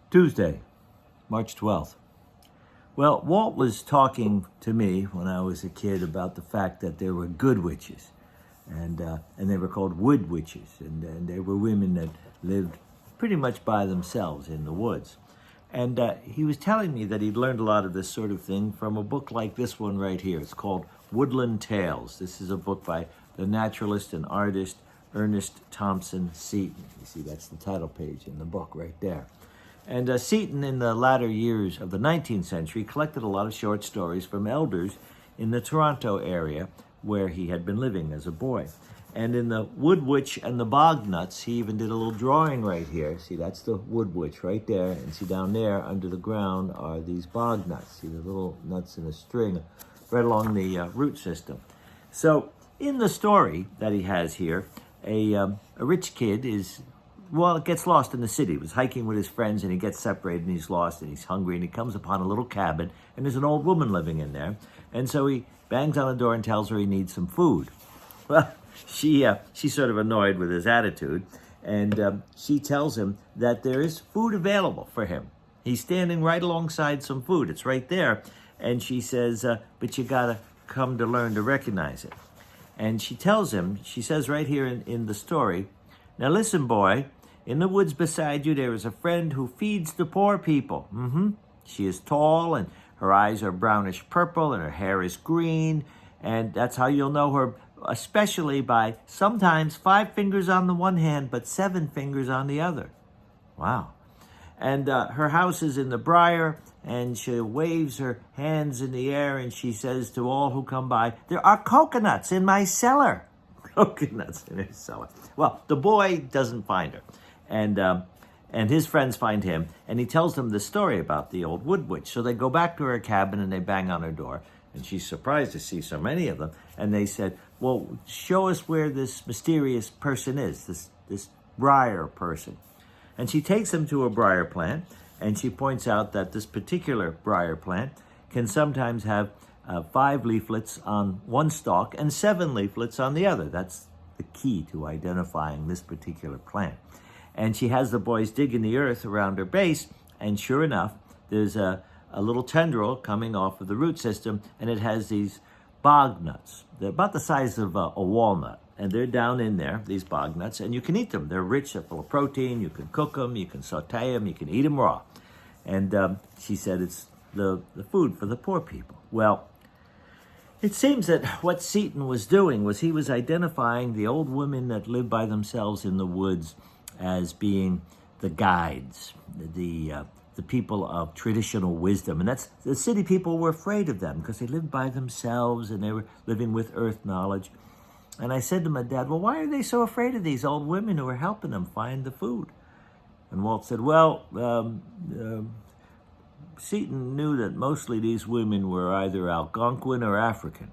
Tuesday, March 12th. Well, Walt was talking to me when I was a kid about the fact that there were good witches, and they were called Woodwitches, and they were women that lived pretty much by themselves in the woods. And he was telling me that he'd learned a lot of this sort of thing from a book like this one right here. It's called Woodland Tales. This is a book by the naturalist and artist Ernest Thompson Seton. You see, that's the title page in the book right there. And Seton, in the latter years of the 19th century, collected a lot of short stories from elders in the Toronto area where he had been living as a boy. And in the Woodwitch and the Bognuts, he even did a little drawing right here. See, that's the Woodwitch right there. And see, down there under the ground are these Bognuts. See, the little nuts in a string right along the root system. So in the story that he has here, a rich kid gets lost in the city. He was hiking with his friends, and he gets separated, and he's lost, and he's hungry, and he comes upon a little cabin, and there's an old woman living in there. And so he bangs on the door and tells her he needs some food. Well, she's sort of annoyed with his attitude, and she tells him that there is food available for him. He's standing right alongside some food. It's right there. And she says, but you gotta come to learn to recognize it. And she tells him, she says right here in the story, now listen, boy, in the woods beside you there is a friend who feeds the poor people. She is tall, and her eyes are brownish purple, and her hair is green, and that's how you'll know her, especially by sometimes 5 fingers on the one hand, but 7 fingers on the other. Wow. And her house is in the briar, and she waves her hands in the air, and she says to all who come by, there are coconuts in my cellar. Coconuts in her cellar. Well, the boy doesn't find her, and his friends find him, and he tells them the story about the old Woodwitch. So they go back to her cabin, and they bang on her door, and she's surprised to see so many of them. And they said, well, show us where this mysterious person is, this briar person. And she takes them to a briar plant, and she points out that this particular briar plant can sometimes have 5 leaflets on one stalk and 7 leaflets on the other. That's the key to identifying this particular plant. And she has the boys dig in the earth around her base, and sure enough, there's a little tendril coming off of the root system, and it has these bog nuts. They're about the size of a walnut, and they're down in there, these bog nuts, and you can eat them. They're rich, they're full of protein. You can cook them, you can saute them, you can eat them raw. And she said it's the food for the poor people. Well, it seems that what Seton was doing was he was identifying the old women that lived by themselves in the woods as being the guides, the people of traditional wisdom. And that's, the city people were afraid of them because they lived by themselves and they were living with earth knowledge. And I said to my dad, well, why are they so afraid of these old women who are helping them find the food? And Walt said, well, Seton knew that mostly these women were either Algonquin or African.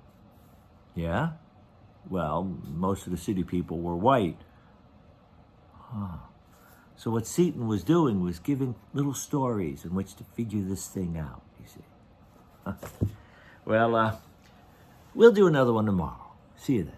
Yeah? Well, most of the city people were white. So what Seton was doing was giving little stories in which to figure this thing out, you see. Well, we'll do another one tomorrow. See you then.